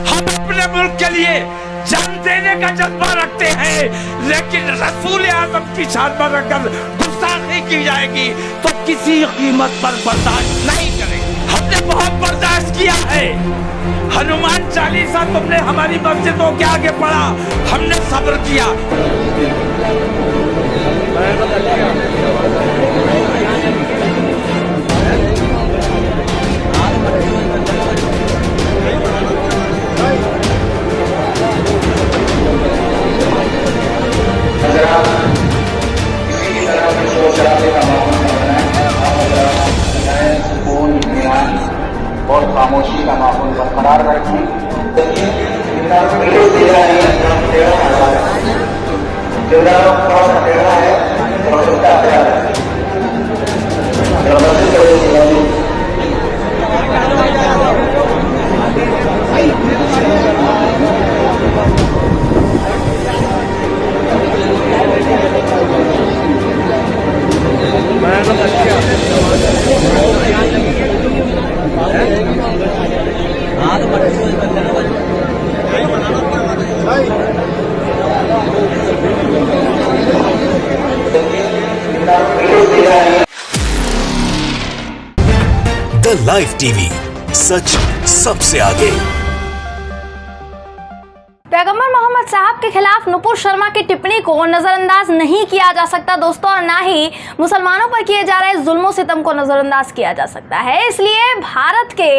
हम अपने मुल्क के लिए जान देने का जज्बा रखते हैं, लेकिन रसूल आज़म की शान पर अगर गुस्ताखी की जाएगी तो किसी कीमत पर बर्दाश्त नहीं करेंगे। हमने बहुत बर्दाश्त किया है। हनुमान चालीसा तुमने हमारी मस्जिदों के आगे पढ़ा, हमने सब्र किया। और खामोशी का माहौल बरकरार रखें। द लाइव टीवी, सच सबसे आगे। पैगंबर मोहम्मद साहब के खिलाफ नुपुर शर्मा की टिप्पणी को नजरअंदाज नहीं किया जा सकता दोस्तों, और ना ही मुसलमानों पर किए जा रहे जुल्मों सितम को नजरअंदाज किया जा सकता है। इसलिए भारत के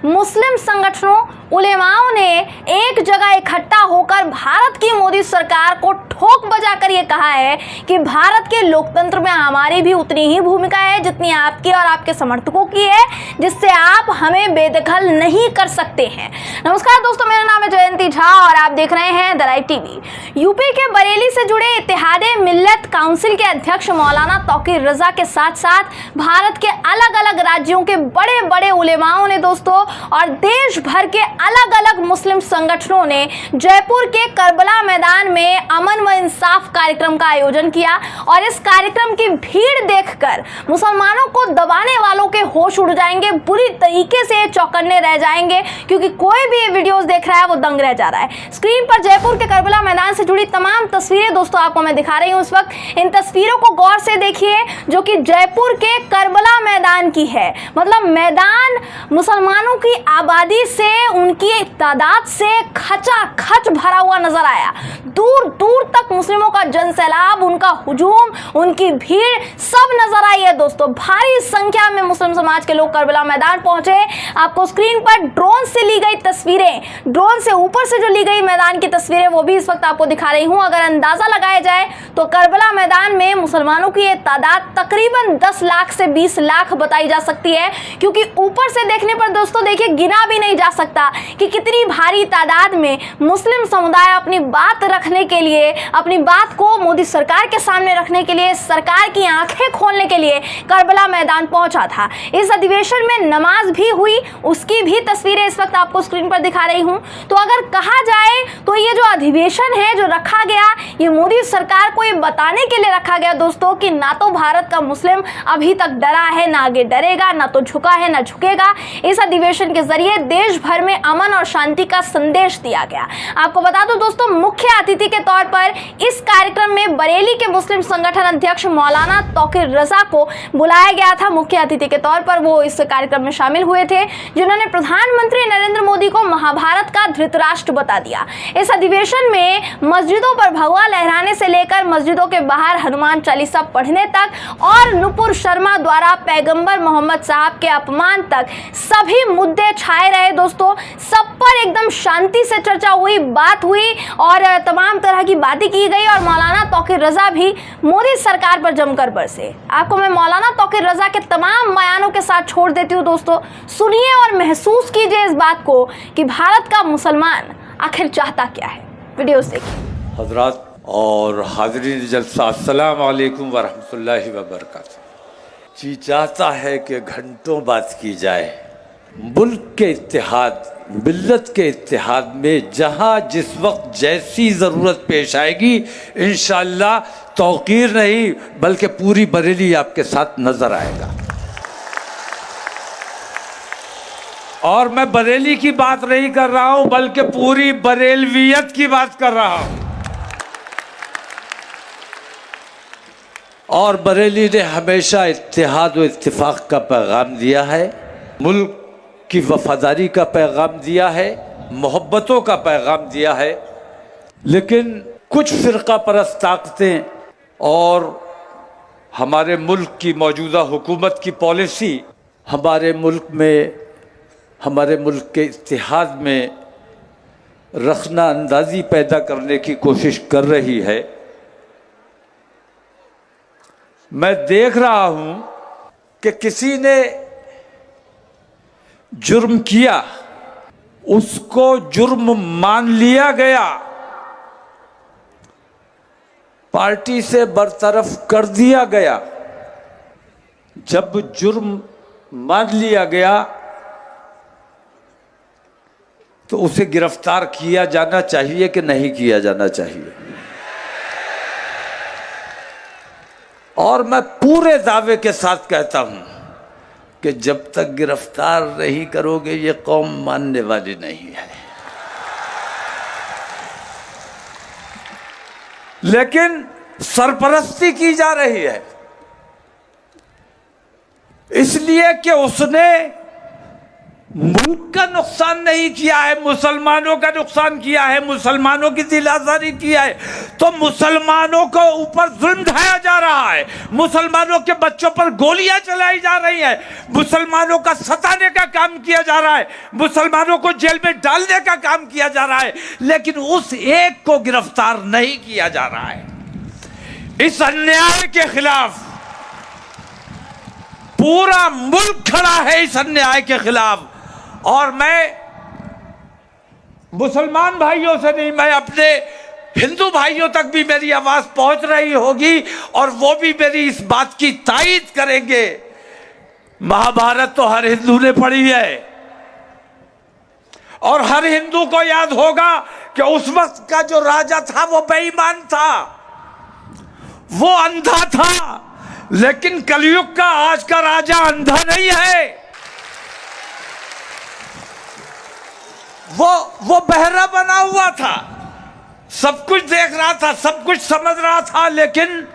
मुस्लिम संगठनों, उलेमाओं ने एक जगह इकट्ठा होकर भारत की मोदी सरकार को ठोक बजाकर ये कहा है कि भारत के लोकतंत्र में हमारी भी उतनी ही भूमिका है जितनी आपकी और आपके समर्थकों की है, जिससे आप हमें बेदखल नहीं कर सकते हैं। नमस्कार दोस्तों, मेरा नाम है जयंती झा और आप देख रहे हैं द लाइव टीवी। यूपी के बरेली से जुड़े इत्तेहादे मिल्लत काउंसिल के अध्यक्ष मौलाना तौकीर रजा के साथ साथ भारत के अलग अलग राज्यों के बड़े बड़े उलेमाओं ने दोस्तों और देश भर के अलग अलग मुस्लिम संगठनों ने जयपुर के करबला मैदान में अमन व इंसाफ कार्यक्रम का आयोजन किया। और इस कार्यक्रम की भीड़ देखकर मुसलमानों को दबाने वालों के होश उड़ जाएंगे, बुरी तरीके से चौकन्ने रह जाएंगे, क्योंकि कोई भी ये वीडियोस देख रहा है वो दंग रह जा रहा है। स्क्रीन पर जयपुर के करबला मैदान से जुड़ी तमाम तस्वीरें दोस्तों आपको मैं दिखा रही हूं इस वक्त। इन तस्वीरों को गौर से देखिए, जो कि जयपुर के करबला मैदान की है। मतलब मैदान मुसलमानों की आबादी से, उनकी तादाद से खचाखच भरा हुआ नजर आया। दूर दूर तक मुस्लिमों का जनसैलाब, उनका हुजूम, उनकी भीड़ सब नजर आई है दोस्तों। भारी संख्या में मुस्लिम समाज के लोग करबला मैदान पहुंचे। आपको स्क्रीन पर ड्रोन से ली गई तस्वीरें, ड्रोन से ऊपर से जो ली गई मैदान की तस्वीरें, वो भी इस वक्त आपको दिखा रही हूं। अगर अंदाजा लगाया जाए तो करबला मैदान में मुसलमानों की ये तादाद तकरीबन 10 लाख से 20 लाख बताई जा सकती है, क्योंकि ऊपर से देखने पर दोस्तों देखिए गिना भी नहीं जा सकता कि कितनी भारी तादाद में मुस्लिम समुदाय अपनी बात रखने के लिए, अपनी बात को मोदी सरकार के सामने रखने के लिए, सरकार की आंखें खोलने के लिए करबला मैदान पहुंचा था। इस अधिवेशन में नमाज भी हुई, उसकी भी तस्वीरें इस वक्त आपको स्क्रीन पर दिखा रही हूं। तो अगर कहा जाए तो ये जो अधिवेशन है जो रखा गया, ये मोदी सरकार को ये बताने के लिए रखा गया दोस्तों कि ना तो भारत का मुस्लिम अभी तक डरा है, ना आगे डरेगा, ना तो झुका है ना झुकेगा। इस अधिवेशन के जरिए देश भर में अमन और शांति का संदेश दिया गया। आपको बता दूं दोस्तों, मुख्य अतिथि के तौर पर इस कार्यक्रम में बरेली के मुस्लिम संगठन अध्यक्ष मौलाना तौकीर रजा को बुलाया गया था। मुख्य अतिथि के तौर पर वो इस कार्यक्रम में शामिल हुए थे, जिन्होंने प्रधानमंत्री नरेंद्र मोदी को महाभारत का धृतराष्ट्र बता दिया। इस अधिवेशन में मस्जिदों पर भगवा लहराने से लेकर मस्जिदों के बाहर हनुमान चालीसा पढ़ने तक और नुपुर शर्मा द्वारा पैगंबर मोहम्मद साहब के अपमान तक सभी मुद्दे छाए रहे दोस्तों। सब पर एकदम शांति से चर्चा हुई, बात हुई और तमाम तरह की बातें की गई और मौलाना तौकीर रजा भी मोदी सरकार पर जमकर बरसे। आपको मैं मौलाना तौकीर रजा के तमाम बयानों के साथ छोड़ देती हूँ दोस्तों। सुनिए और महसूस कीजिए इस बात को कि भारत का मुसलमान आखिर चाहता क्या है। वीडियो देखिए। हजरात और हाज़रीन जलसा, अस्सलाम वालेकुम व रहमतुल्लाहि व बरकातहू। जी चाहता है कि घंटों बात की जाए मुल्क के इत्तेहाद, मिल्लत के इत्तेहाद में, जहाँ जिस वक्त जैसी ज़रूरत पेश आएगी इंशाअल्लाह तौकीर नहीं बल्कि पूरी बरेली आपके साथ नज़र आएगा। और मैं बरेली की बात नहीं कर रहा हूँ बल्कि पूरी बरेलवियत की बात कर रहा हूँ। और बरेली ने हमेशा इत्तेहाद व इत्तिफाक का पैगाम दिया है, मुल्क की वफादारी का पैगाम दिया है, मोहब्बतों का पैगाम दिया है। लेकिन कुछ फ़िरका परस्त ताकतें और हमारे मुल्क की मौजूदा हुकूमत की पॉलिसी हमारे मुल्क के इत्तेहाद में रखना अंदाज़ी पैदा करने की कोशिश कर रही है। मैं देख रहा हूं कि किसी ने जुर्म किया, उसको जुर्म मान लिया गया, पार्टी से बरतरफ कर दिया गया। जब जुर्म मान लिया गया तो उसे गिरफ्तार किया जाना चाहिए कि नहीं किया जाना चाहिए। और मैं पूरे दावे के साथ कहता हूं कि जब तक गिरफ्तार नहीं करोगे ये कौम मानने वाली नहीं है। लेकिन सरपरस्ती की जा रही है इसलिए कि उसने मुल्क का नुकसान नहीं किया है, मुसलमानों का नुकसान किया है, मुसलमानों की दिल आज़ारी किया है। तो मुसलमानों को ऊपर जुल्म ढाया जा रहा है, मुसलमानों के बच्चों पर गोलियां चलाई जा रही है, मुसलमानों का सताने का काम किया जा रहा है, मुसलमानों को जेल में डालने का काम किया जा रहा है। लेकिन उस एक को गिरफ्तार नहीं किया जा रहा है। इस अन्याय के खिलाफ पूरा मुल्क खड़ा है, इस अन्याय के खिलाफ। और मैं मुसलमान भाइयों से नहीं, मैं अपने हिंदू भाइयों तक भी मेरी आवाज पहुंच रही होगी और वो भी मेरी इस बात की तायीद करेंगे। महाभारत तो हर हिंदू ने पढ़ी है और हर हिंदू को याद होगा कि उस वक्त का जो राजा था वो बेईमान था, वो अंधा था। लेकिन कलयुग का आज का राजा अंधा नहीं है, वो बहरा बना हुआ था, सब कुछ देख रहा था, सब कुछ समझ रहा था, लेकिन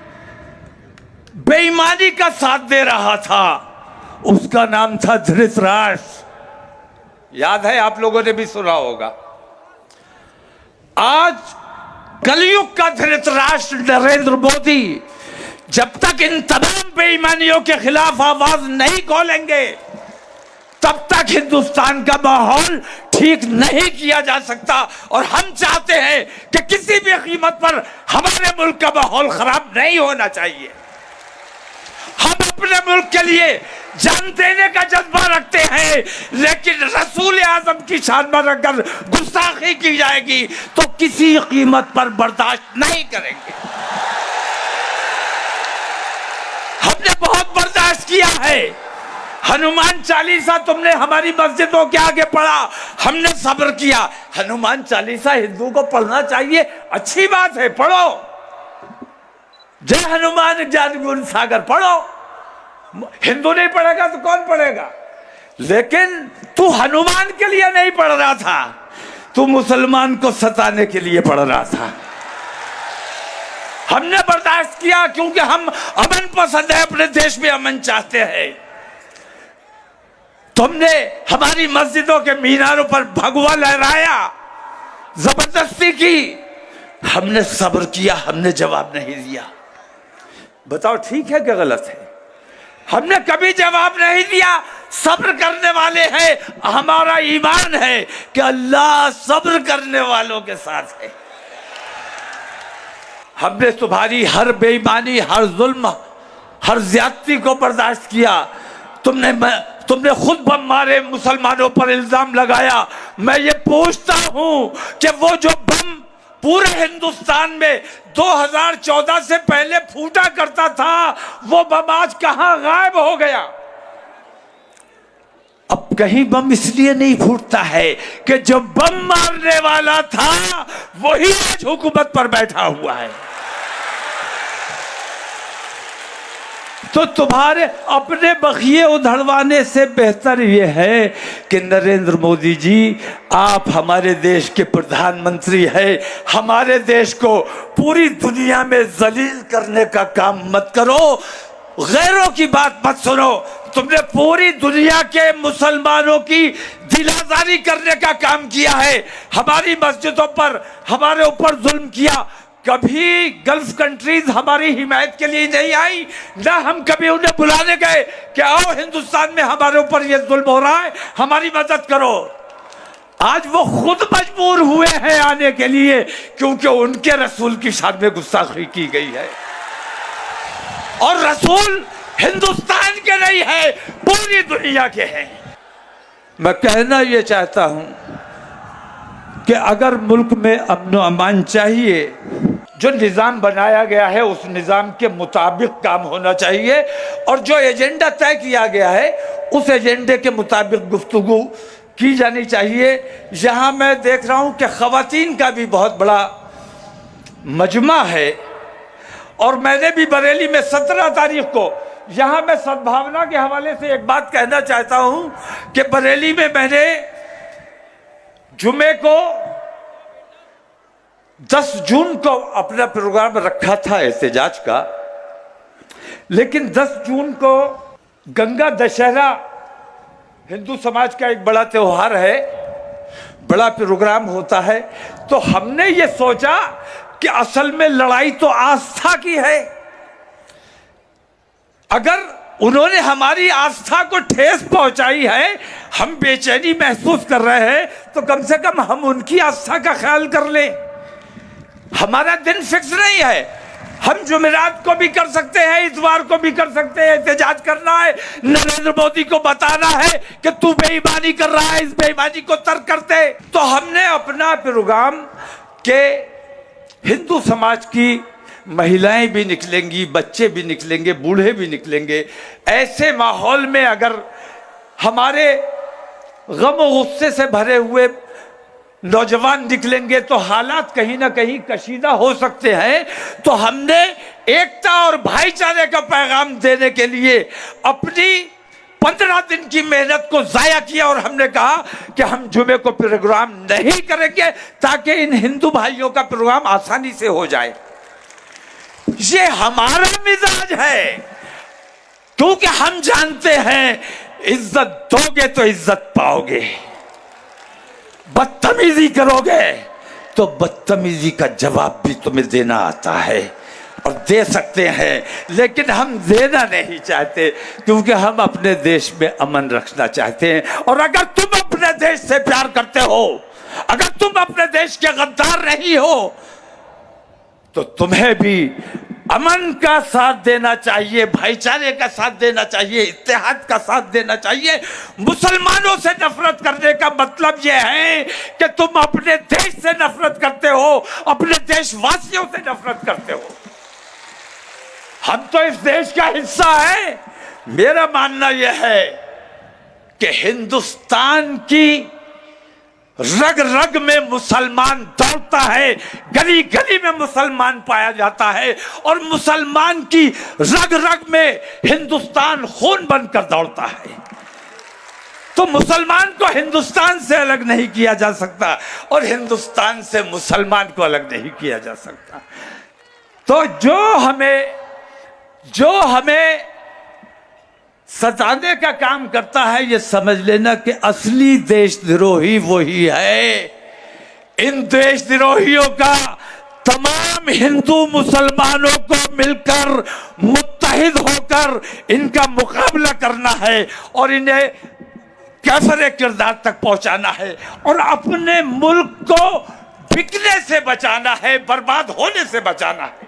बेईमानी का साथ दे रहा था। उसका नाम था धृतराष्ट्र। याद है, आप लोगों ने भी सुना होगा। आज कलयुग का धृतराष्ट्र नरेंद्र मोदी जब तक इन तमाम बेईमानियों के खिलाफ आवाज नहीं खोलेंगे तब तक हिंदुस्तान का माहौल ठीक नहीं किया जा सकता। और हम चाहते हैं कि किसी भी कीमत पर हमारे मुल्क का माहौल खराब नहीं होना चाहिए। हम अपने मुल्क के लिए जान देने का जज्बा रखते हैं, लेकिन रसूल आजम की शान पर अगर गुस्ताखी की जाएगी तो किसी कीमत पर बर्दाश्त नहीं करेंगे। हमने बहुत बर्दाश्त किया है। हनुमान चालीसा तुमने हमारी मस्जिदों के आगे पढ़ा, हमने सब्र किया। हनुमान चालीसा हिंदू को पढ़ना चाहिए, अच्छी बात है, पढ़ो। जय हनुमान ज्ञान गुण सागर पढ़ो। हिंदू नहीं पढ़ेगा तो कौन पढ़ेगा? लेकिन तू हनुमान के लिए नहीं पढ़ रहा था, तू मुसलमान को सताने के लिए पढ़ रहा था। हमने बर्दाश्त किया क्योंकि हम अमन पसंद है, अपने देश में अमन चाहते हैं। तुमने हमारी मस्जिदों के मीनारों पर भगवा लहराया, जबरदस्ती की, हमने सब्र किया, हमने जवाब नहीं दिया। बताओ ठीक है कि गलत है? हमने कभी जवाब नहीं दिया। सब्र करने वाले हैं, हमारा ईमान है कि अल्लाह सब्र करने वालों के साथ है। हमने तुम्हारी हर बेईमानी, हर जुल्म, हर ज्यादती को बर्दाश्त किया। तुमने खुद बम मारे, मुसलमानों पर इल्जाम लगाया। मैं ये पूछता हूं कि वो जो बम पूरे हिंदुस्तान में 2014 से पहले फूटा करता था, वो बम आज कहां गायब हो गया? अब कहीं बम इसलिए नहीं फूटता है कि जो बम मारने वाला था वही आज हुकूमत पर बैठा हुआ है। तो तुम्हारे अपने बखिए उधड़वाने से बेहतर यह है कि नरेंद्र मोदी जी, आप हमारे देश के प्रधानमंत्री हैं। हमारे देश को पूरी दुनिया में जलील करने का काम मत करो, गैरों की बात मत सुनो। तुमने पूरी दुनिया के मुसलमानों की दिल आजारी करने का काम किया है। हमारी मस्जिदों पर हमारे ऊपर जुल्म किया। कभी गल्फ कंट्रीज हमारी हिमायत के लिए नहीं आई, ना हम कभी उन्हें बुलाने गए कि आओ हिंदुस्तान में हमारे ऊपर ये जुल्म हो रहा है, हमारी मदद करो। आज वो खुद मजबूर हुए हैं आने के लिए, क्योंकि उनके रसूल की शान में गुस्ताखी की गई है। और रसूल हिंदुस्तान के नहीं है, पूरी दुनिया के हैं। मैं कहना ये चाहता हूं कि अगर मुल्क में अमन व अमान चाहिए, जो निज़ाम बनाया गया है उस निज़ाम के मुताबिक काम होना चाहिए, और जो एजेंडा तय किया गया है उस एजेंडे के मुताबिक गुफ्तगू की जानी चाहिए। यहाँ मैं देख रहा हूँ कि ख़वातीन का भी बहुत बड़ा मजमा है, और मैंने भी बरेली में 17 तारीख को, यहाँ मैं सद्भावना के हवाले से एक बात कहना चाहता हूँ कि बरेली में मैंने जुमे को 10 जून को अपना प्रोग्राम रखा था एहतजाज का, लेकिन 10 जून को गंगा दशहरा हिंदू समाज का एक बड़ा त्योहार है, बड़ा प्रोग्राम होता है। तो हमने ये सोचा कि असल में लड़ाई तो आस्था की है। अगर उन्होंने हमारी आस्था को ठेस पहुंचाई है, हम बेचैनी महसूस कर रहे हैं, तो कम से कम हम उनकी आस्था का ख्याल कर लें। हमारा दिन फिक्स नहीं है, हम जुमेरात को भी कर सकते हैं, इतवार को भी कर सकते हैं। एहतजाज करना है, नरेंद्र मोदी को बताना है कि तू बेईमानी कर रहा है, इस बेईमानी को तर्क करते। तो हमने अपना प्रोग्राम के हिंदू समाज की महिलाएं भी निकलेंगी, बच्चे भी निकलेंगे, बूढ़े भी निकलेंगे। ऐसे माहौल में अगर हमारे गम और गुस्से से भरे हुए नौजवान निकलेंगे तो हालात कहीं ना कहीं कशीदा हो सकते हैं। तो हमने एकता और भाईचारे का पैगाम देने के लिए अपनी 15 दिन की मेहनत को जाया किया, और हमने कहा कि हम जुमे को प्रोग्राम नहीं करेंगे ताकि इन हिंदू भाइयों का प्रोग्राम आसानी से हो जाए। ये हमारा मिजाज है, क्योंकि हम जानते हैं इज्जत दोगे तो इज्जत पाओगे, बदतमीजी करोगे तो बदतमीजी का जवाब भी तुम्हें देना आता है, और दे सकते हैं। लेकिन हम देना नहीं चाहते, क्योंकि हम अपने देश में अमन रखना चाहते हैं। और अगर तुम अपने देश से प्यार करते हो, अगर तुम अपने देश के गद्दार नहीं हो, तो तुम्हें भी अमन का साथ देना चाहिए, भाईचारे का साथ देना चाहिए, इत्तेहाद का साथ देना चाहिए। मुसलमानों से नफरत करने का मतलब यह है कि तुम अपने देश से नफरत करते हो, अपने देशवासियों से नफरत करते हो। हम तो इस देश का हिस्सा है। मेरा मानना यह है कि हिंदुस्तान की रग रग में मुसलमान दौड़ता है, गली गली में मुसलमान पाया जाता है, और मुसलमान की रग रग में हिंदुस्तान खून बनकर दौड़ता है। तो मुसलमान को हिंदुस्तान से अलग नहीं किया जा सकता, और हिंदुस्तान से मुसलमान को अलग नहीं किया जा सकता। तो जो हमें सताने का काम करता है, ये समझ लेना कि असली देशद्रोही वही है इन देशद्रोहियों का तमाम हिंदू मुसलमानों को मिलकर मुत्तहिद होकर इनका मुकाबला करना है और इन्हें कैफरे किरदार तक पहुंचाना है और अपने मुल्क को बिकने से बचाना है, बर्बाद होने से बचाना है।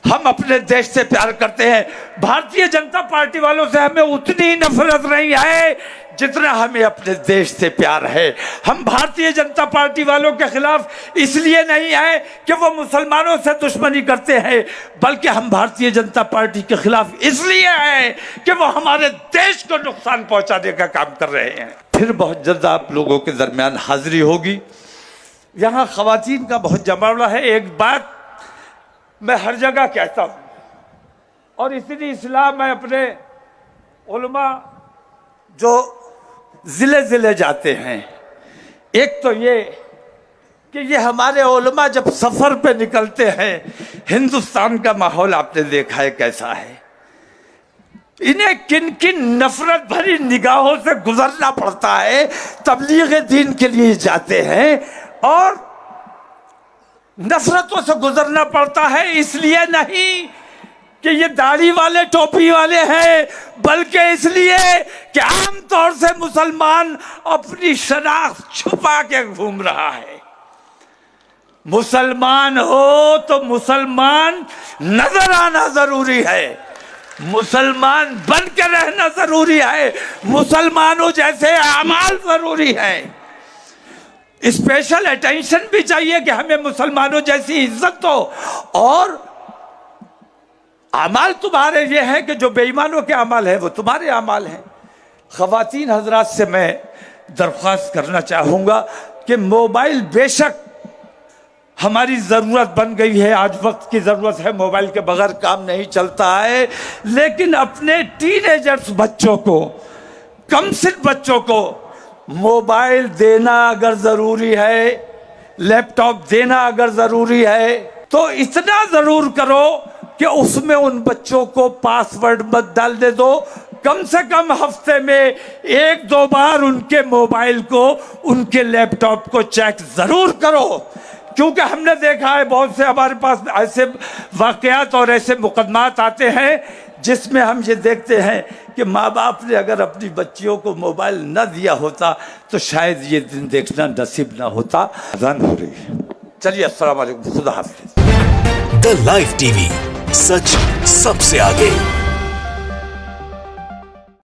हम अपने देश से प्यार करते हैं। भारतीय जनता पार्टी वालों से हमें उतनी नफरत नहीं है जितना हमें अपने देश से प्यार है। हम भारतीय जनता पार्टी वालों के खिलाफ इसलिए नहीं है कि वो मुसलमानों से दुश्मनी करते हैं, बल्कि हम भारतीय जनता पार्टी के खिलाफ इसलिए हैं कि वो हमारे देश को नुकसान पहुंचाने का काम कर रहे हैं। फिर बहुत जल्द आप लोगों के दरमियान हाजिरी होगी। यहाँ खवातीन का बहुत जमावड़ा है। एक बात मैं हर जगह कहता हूँ और इतनी इस्लाह मैं अपने उलमा जो ज़िले ज़िले जाते हैं, एक तो ये कि ये हमारे उलमा जब सफ़र पे निकलते हैं, हिंदुस्तान का माहौल आपने देखा है कैसा है। इन्हें किन किन नफरत भरी निगाहों से गुजरना पड़ता है। तबलीग दीन के लिए जाते हैं और नफरतों से गुजरना पड़ता है, इसलिए नहीं कि ये दाढ़ी वाले टोपी वाले हैं, बल्कि इसलिए कि आमतौर से मुसलमान अपनी शनाख्त छुपा के घूम रहा है। मुसलमान हो तो मुसलमान नजर आना जरूरी है, मुसलमान बन के रहना जरूरी है, मुसलमानों जैसे अमाल जरूरी है। स्पेशल अटेंशन भी चाहिए कि हमें मुसलमानों जैसी इज्जत हो। और अमाल तुम्हारे ये है कि जो बेईमानों के अमाल है वो तुम्हारे अमाल हैं। ख़वातीन हजरात से मैं दरख्वास्त करना चाहूँगा कि मोबाइल बेशक हमारी ज़रूरत बन गई है, आज वक्त की ज़रूरत है, मोबाइल के बगैर काम नहीं चलता है, लेकिन अपने टीनेजर्स बच्चों को, कम सिन बच्चों को मोबाइल देना अगर ज़रूरी है, लैपटॉप देना अगर ज़रूरी है, तो इतना ज़रूर करो कि उसमें उन बच्चों को पासवर्ड मत डालने दो। कम से कम हफ्ते में 1-2 बार उनके मोबाइल को, उनके लैपटॉप को चेक ज़रूर करो, क्योंकि हमने देखा है बहुत से हमारे पास ऐसे वाक़यात और ऐसे मुकदमात आते हैं जिसमें हम ये देखते हैं कि माँ बाप ने अगर अपनी बच्चियों को मोबाइल न दिया होता तो शायद ये दिन देखना नसीब ना होता। अज़ान हो रही है, चलिए अस्सलाम वालेकुम, खुदा हाफ़िज़। द लाइव टीवी, सच सबसे आगे।